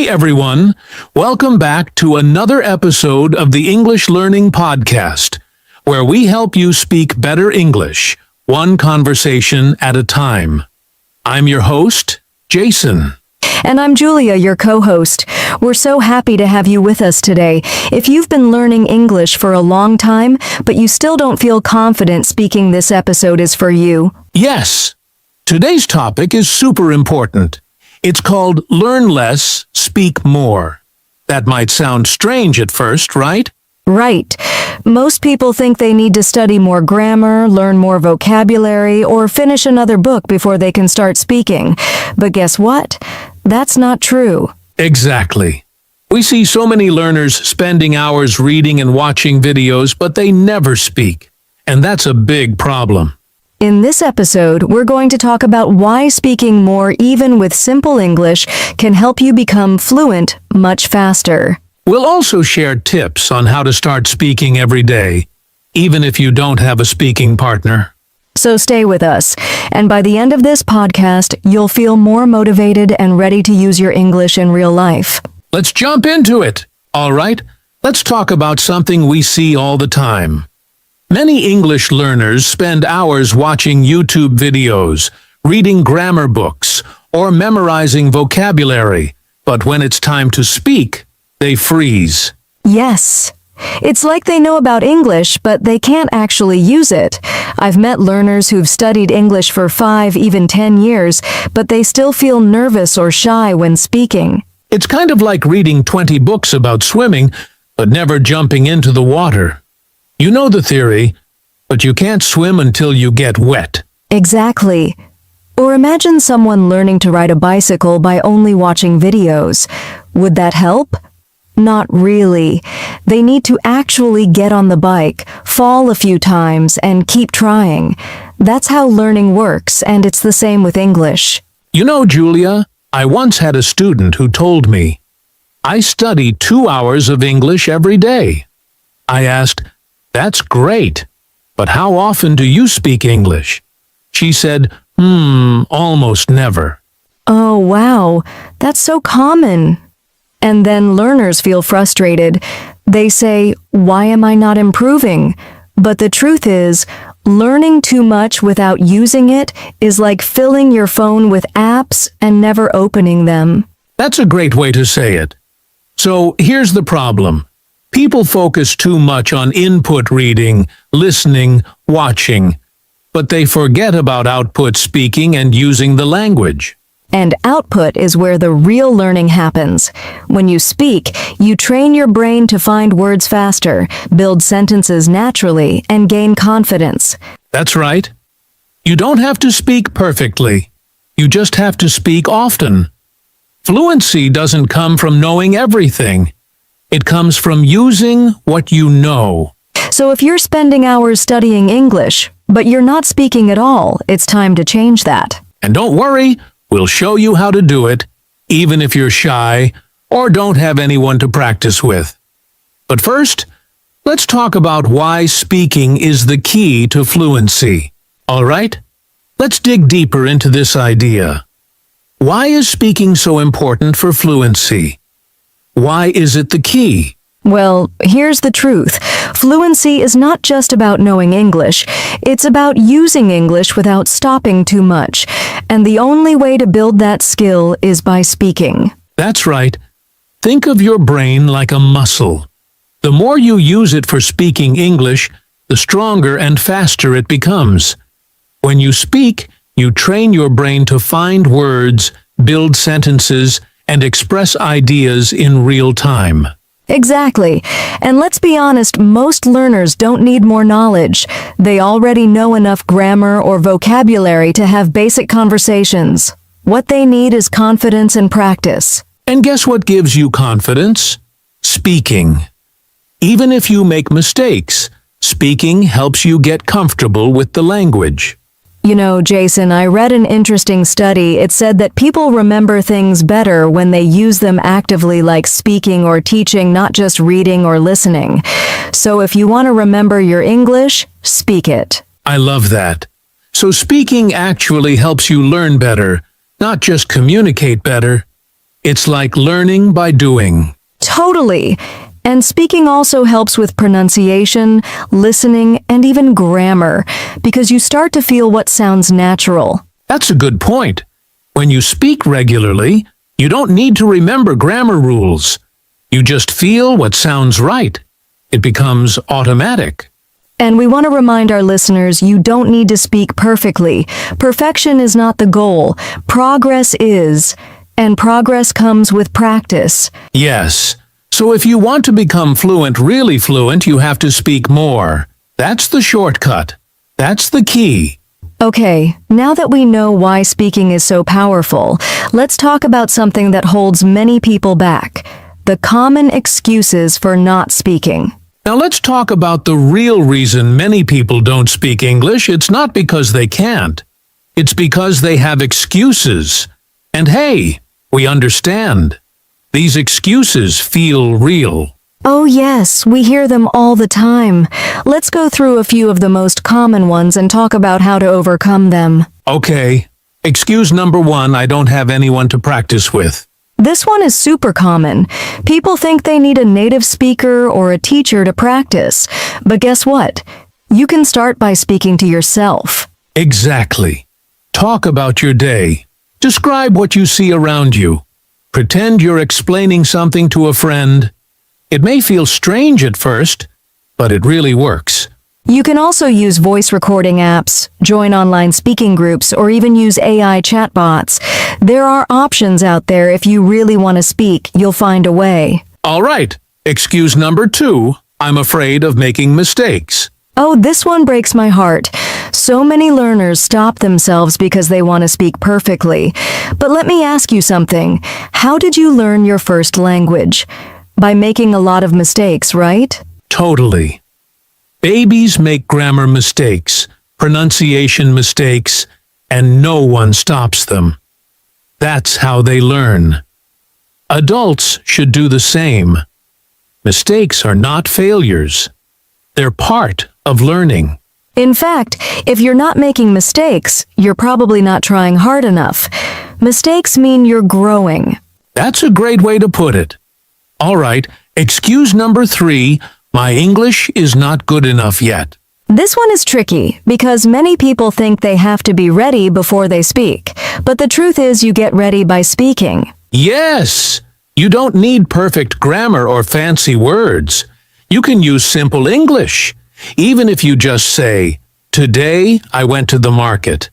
Hey everyone, welcome back to another episode of the English Learning Podcast, where we help you speak better English, one conversation at a time. I'm your host, Jason. And I'm Julia, your co-host. We're so happy to have you with us today. If you've been learning English for a long time, but you still don't feel confident speaking, this episode is for you. Yes, today's topic is super important. It's called Learn Less, Speak More. That might sound strange at first, right? Right. Most people think they need to study more grammar, learn more vocabulary, or finish another book before they can start speaking. But guess what? That's not true. Exactly. We see so many learners spending hours reading and watching videos, but they never speak. And that's a big problem. In this episode, we're going to talk about why speaking more, even with simple English, can help you become fluent much faster. We'll also share tips on how to start speaking every day, even if you don't have a speaking partner. So stay with us, and by the end of this podcast, you'll feel more motivated and ready to use your English in real life. Let's jump into it. All right, let's talk about something we see all the time. Many English learners spend hours watching YouTube videos, reading grammar books, or memorizing vocabulary, but when it's time to speak, they freeze. Yes. It's like they know about English, but they can't actually use it. I've met learners who've studied English for 5, even 10 years, but they still feel nervous or shy when speaking. It's kind of like reading 20 books about swimming, but never jumping into the water. You know the theory, but you can't swim until you get wet. Exactly. Or imagine someone learning to ride a bicycle by only watching videos. Would that help? Not really. They need to actually get on the bike, fall a few times, and keep trying. That's how learning works, and it's the same with English. You know, Julia, I once had a student who told me, I study 2 hours of English every day. I asked, That's great, but how often do you speak English? She said, almost never. Oh, wow. That's so common. And then learners feel frustrated. They say, why am I not improving? But the truth is, learning too much without using it is like filling your phone with apps and never opening them. That's a great way to say it. So here's the problem. People focus too much on input reading, listening, watching, but they forget about output speaking and using the language. And output is where the real learning happens. When you speak, you train your brain to find words faster, build sentences naturally, and gain confidence. That's right. You don't have to speak perfectly. You just have to speak often. Fluency doesn't come from knowing everything. It comes from using what you know. So if you're spending hours studying English, but you're not speaking at all, it's time to change that. And don't worry, we'll show you how to do it, even if you're shy or don't have anyone to practice with. But first, let's talk about why speaking is the key to fluency. All right? Let's dig deeper into this idea. Why is speaking so important for fluency? Why is it the key? Well, here's the truth. Fluency is not just about knowing English. It's about using English without stopping too much. And the only way to build that skill is by speaking. That's right. Think of your brain like a muscle. The more you use it for speaking English, the stronger and faster it becomes. When you speak, you train your brain to find words, build sentences, and express ideas in real time. Exactly. And let's be honest, most learners don't need more knowledge. They already know enough grammar or vocabulary to have basic conversations. What they need is confidence and practice. And guess what gives you confidence? Speaking. Even if you make mistakes, speaking helps you get comfortable with the language. You know, Jason, I read an interesting study. It said that people remember things better when they use them actively, like speaking or teaching, not just reading or listening. So if you want to remember your English, speak it. I love that. So speaking actually helps you learn better, not just communicate better. It's like learning by doing. Totally. And speaking also helps with pronunciation, listening, and even grammar, because you start to feel what sounds natural. That's a good point. When you speak regularly, you don't need to remember grammar rules. You just feel what sounds right. It becomes automatic. And we want to remind our listeners you don't need to speak perfectly. Perfection is not the goal. Progress is. And progress comes with practice. Yes. So if you want to become fluent, really fluent, you have to speak more. That's the shortcut. That's the key. Okay, now that we know why speaking is so powerful, let's talk about something that holds many people back. The common excuses for not speaking. Now let's talk about the real reason many people don't speak English. It's not because they can't. It's because they have excuses. And hey, we understand. These excuses feel real. Oh yes, we hear them all the time. Let's go through a few of the most common ones and talk about how to overcome them. Okay. Excuse number 1, I don't have anyone to practice with. This one is super common. People think they need a native speaker or a teacher to practice. But guess what? You can start by speaking to yourself. Exactly. Talk about your day. Describe what you see around you. Pretend you're explaining something to a friend. It may feel strange at first, but it really works. You can also use voice recording apps, join online speaking groups, or even use AI chatbots. There are options out there. If you really want to speak, you'll find a way. All right. Excuse number 2, I'm afraid of making mistakes. Oh, this one breaks my heart. So many learners stop themselves because they want to speak perfectly. But let me ask you something. How did you learn your first language? By making a lot of mistakes, right? Totally. Babies make grammar mistakes, pronunciation mistakes, and no one stops them. That's how they learn. Adults should do the same. Mistakes are not failures. They're part of learning. In fact, if you're not making mistakes, you're probably not trying hard enough. Mistakes mean you're growing. That's a great way to put it. All right, excuse number 3, my English is not good enough yet. This one is tricky because many people think they have to be ready before they speak. But the truth is you get ready by speaking. Yes! You don't need perfect grammar or fancy words. You can use simple English. Even if you just say, today I went to the market.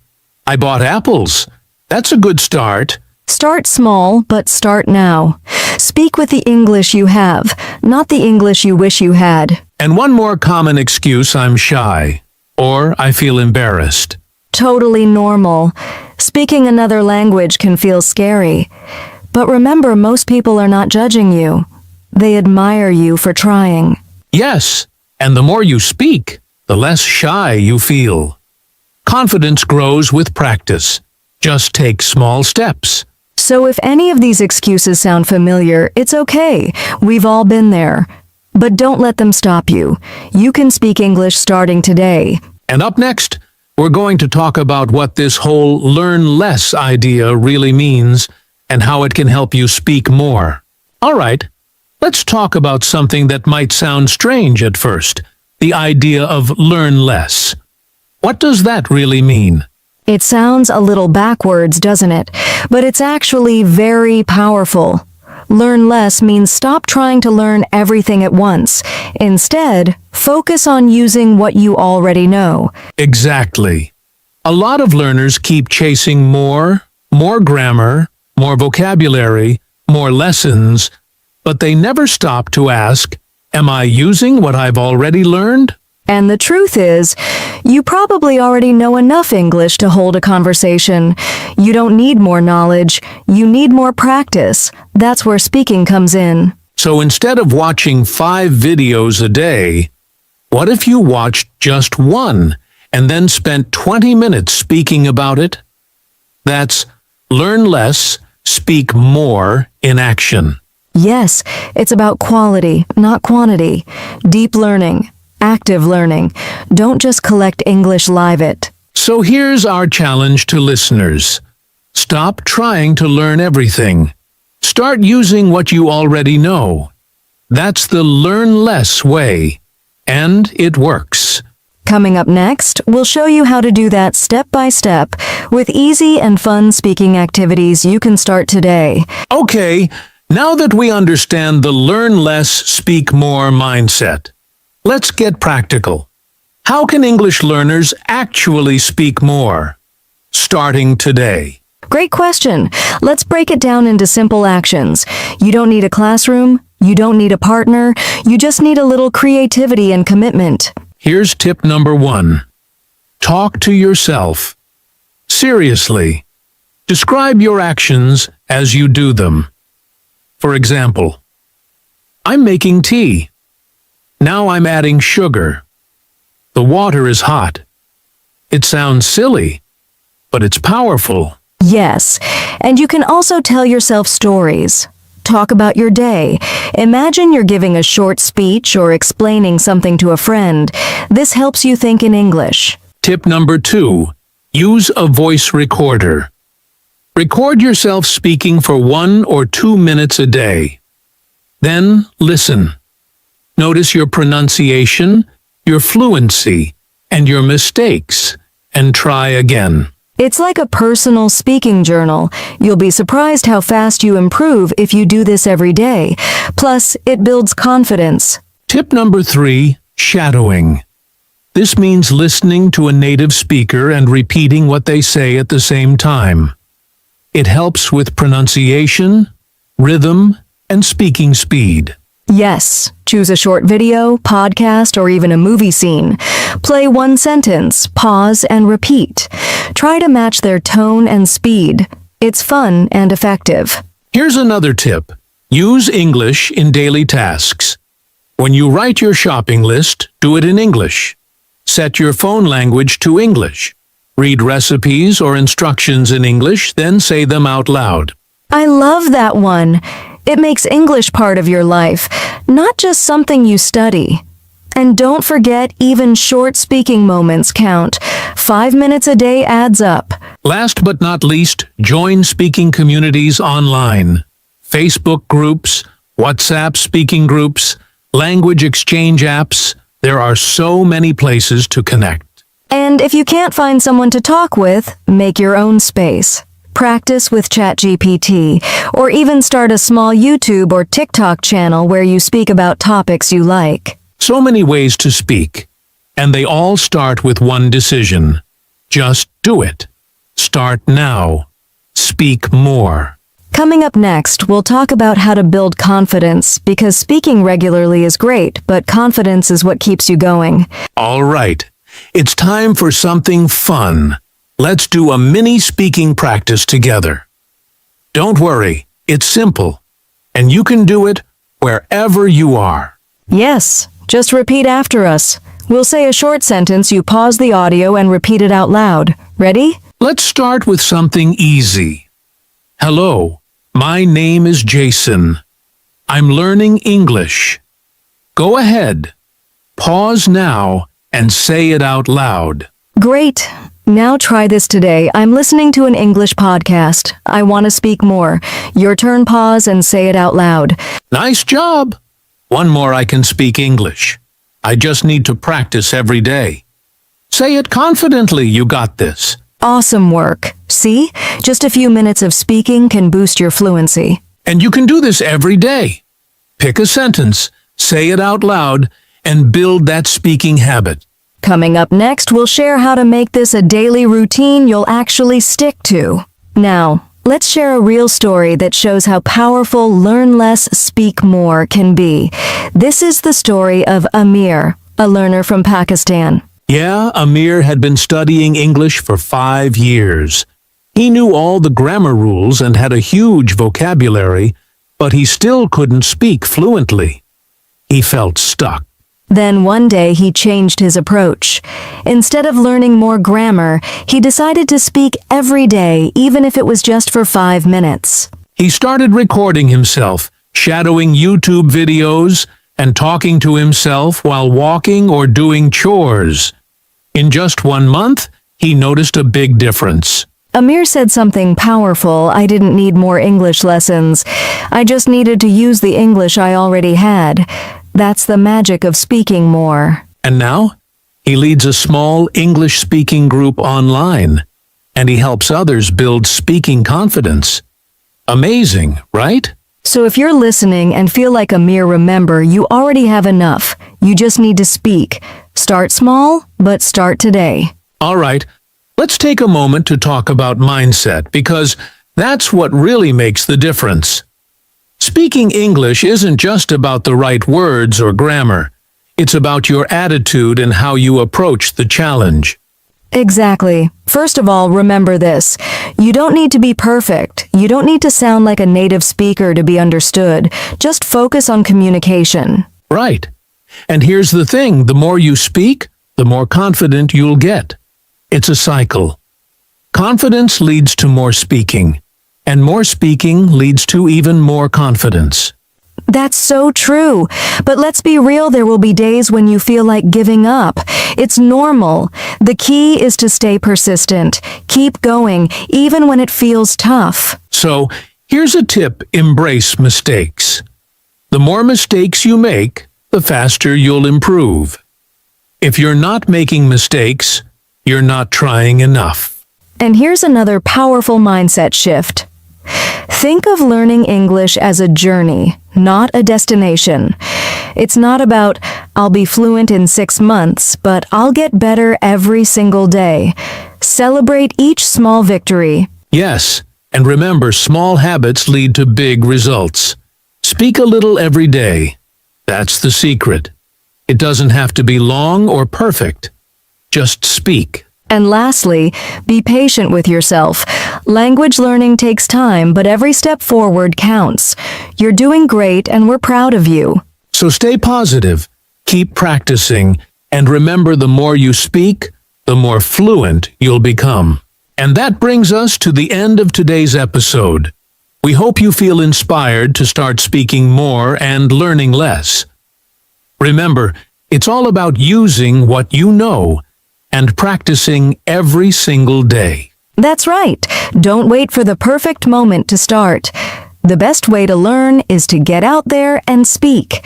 I bought apples. That's a good start. Start small, but start now. Speak with the English you have, not the English you wish you had. And one more common excuse, I'm shy. Or I feel embarrassed. Totally normal. Speaking another language can feel scary. But remember, most people are not judging you. They admire you for trying. Yes, and the more you speak, the less shy you feel. Confidence grows with practice. Just take small steps. So if any of these excuses sound familiar, it's okay. We've all been there. But don't let them stop you. You can speak English starting today. And up next, we're going to talk about what this whole learn less idea really means and how it can help you speak more. All right, let's talk about something that might sound strange at first, the idea of learn less. What does that really mean? It sounds a little backwards, doesn't it? But it's actually very powerful. Learn less means stop trying to learn everything at once. Instead, focus on using what you already know. Exactly. A lot of learners keep chasing more grammar, more vocabulary, more lessons, but they never stop to ask, am I using what I've already learned? And the truth is, you probably already know enough English to hold a conversation. You don't need more knowledge, you need more practice. That's where speaking comes in. So instead of watching 5 videos a day, what if you watched just one and then spent 20 minutes speaking about it? That's learn less, speak more in action. Yes, it's about quality, not quantity. Deep learning. Active learning. Don't just collect English, live it. So here's our challenge to listeners. Stop trying to learn everything. Start using what you already know. That's the learn less way, and it works. Coming up next, we'll show you how to do that step by step with easy and fun speaking activities you can start today. Okay, now that we understand the learn less, speak more mindset, let's get practical. How can English learners actually speak more? Starting today. Great question. Let's break it down into simple actions. You don't need a classroom, you don't need a partner, you just need a little creativity and commitment. Here's tip number 1. Talk to yourself. Seriously. Describe your actions as you do them. For example, I'm making tea. Now I'm adding sugar. The water is hot. It sounds silly, but it's powerful. Yes, and you can also tell yourself stories. Talk about your day. Imagine you're giving a short speech or explaining something to a friend. This helps you think in English. Tip number 2. Use a voice recorder. Record yourself speaking for 1 or 2 minutes a day. Then listen. Notice your pronunciation, your fluency, and your mistakes, and try again. It's like a personal speaking journal. You'll be surprised how fast you improve if you do this every day. Plus, it builds confidence. Tip number 3. Shadowing. This means listening to a native speaker and repeating what they say at the same time. It helps with pronunciation, rhythm, and speaking speed. Yes, choose a short video, podcast, or even a movie scene. Play one sentence, pause, and repeat. Try to match their tone and speed. It's fun and effective. Here's another tip. Use English in daily tasks. When you write your shopping list, do it in English. Set your phone language to English. Read recipes or instructions in English, then say them out loud. I love that one. It makes English part of your life, not just something you study. And don't forget, even short speaking moments count. 5 minutes a day adds up. Last but not least, join speaking communities online. Facebook groups, WhatsApp speaking groups, language exchange apps. There are so many places to connect. And if you can't find someone to talk with, make your own space. Practice with ChatGPT, or even start a small YouTube or TikTok channel where you speak about topics you like. So many ways to speak, and they all start with one decision. Just do it. Start now. Speak more. Coming up next, we'll talk about how to build confidence, because speaking regularly is great, but confidence is what keeps you going. All right, it's time for something fun. Let's do a mini speaking practice together. Don't worry, it's simple, and you can do it wherever you are. Yes, just repeat after us. We'll say a short sentence, you pause the audio and repeat it out loud. Ready? Let's start with something easy. Hello, my name is Jason. I'm learning English. Go ahead. Pause now and say it out loud. Great. Now try this today. I'm listening to an English podcast. I want to speak more. Your turn, pause and say it out loud. Nice job. One more, I can speak English. I just need to practice every day. Say it confidently, you got this. Awesome work. See? Just a few minutes of speaking can boost your fluency. And you can do this every day. Pick a sentence, say it out loud, and build that speaking habit. Coming up next, we'll share how to make this a daily routine you'll actually stick to. Now, let's share a real story that shows how powerful learn less, speak more can be. This is the story of Amir, a learner from Pakistan. Yeah, Amir had been studying English for 5 years. He knew all the grammar rules and had a huge vocabulary, but he still couldn't speak fluently. He felt stuck. Then one day he changed his approach. Instead of learning more grammar, he decided to speak every day, even if it was just for 5 minutes. He started recording himself, shadowing YouTube videos, and talking to himself while walking or doing chores. In just 1 month, he noticed a big difference. Amir said something powerful. I didn't need more English lessons. I just needed to use the English I already had. That's the magic of speaking more. And now, he leads a small English-speaking group online, and he helps others build speaking confidence. Amazing, right? So if you're listening and feel like Amir, remember, you already have enough. You just need to speak. Start small, but start today. All right, let's take a moment to talk about mindset, because that's what really makes the difference. Speaking English isn't just about the right words or grammar. It's about your attitude and how you approach the challenge. Exactly. First of all, remember this. You don't need to be perfect. You don't need to sound like a native speaker to be understood. Just focus on communication. Right. And here's the thing, the more you speak, the more confident you'll get. It's a cycle. Confidence leads to more speaking, and more speaking leads to even more confidence. That's so true. But let's be real, there will be days when you feel like giving up. It's normal. The key is to stay persistent. Keep going, even when it feels tough. So, here's a tip: embrace mistakes. The more mistakes you make, the faster you'll improve. If you're not making mistakes, you're not trying enough. And here's another powerful mindset shift. Think of learning English as a journey, not a destination. It's not about, I'll be fluent in 6 months, but I'll get better every single day. Celebrate each small victory. Yes, and remember, small habits lead to big results. Speak a little every day. That's the secret. It doesn't have to be long or perfect. Just speak. And lastly, be patient with yourself. Language learning takes time, but every step forward counts. You're doing great, and we're proud of you. So stay positive, keep practicing, and remember, the more you speak, the more fluent you'll become. And that brings us to the end of today's episode. We hope you feel inspired to start speaking more and learning less. Remember, it's all about using what you know and practicing every single day. That's right. Don't wait for the perfect moment to start. The best way to learn is to get out there and speak.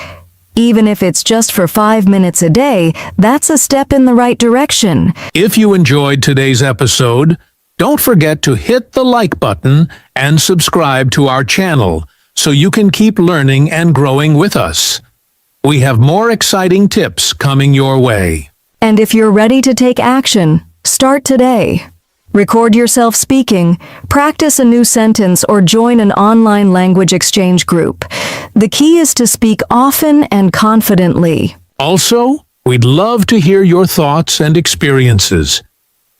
Even if it's just for 5 minutes a day, that's a step in the right direction. If you enjoyed today's episode, don't forget to hit the like button and subscribe to our channel so you can keep learning and growing with us. We have more exciting tips coming your way. And if you're ready to take action, start today. Record yourself speaking, practice a new sentence, or join an online language exchange group. The key is to speak often and confidently. Also, we'd love to hear your thoughts and experiences.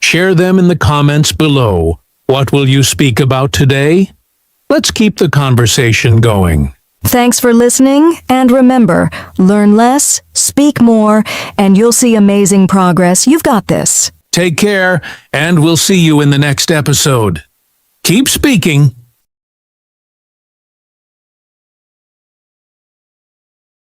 Share them in the comments below. What will you speak about today? Let's keep the conversation going. Thanks for listening, and remember, learn less, speak more, and you'll see amazing progress. You've got this. Take care, and we'll see you in the next episode. Keep speaking.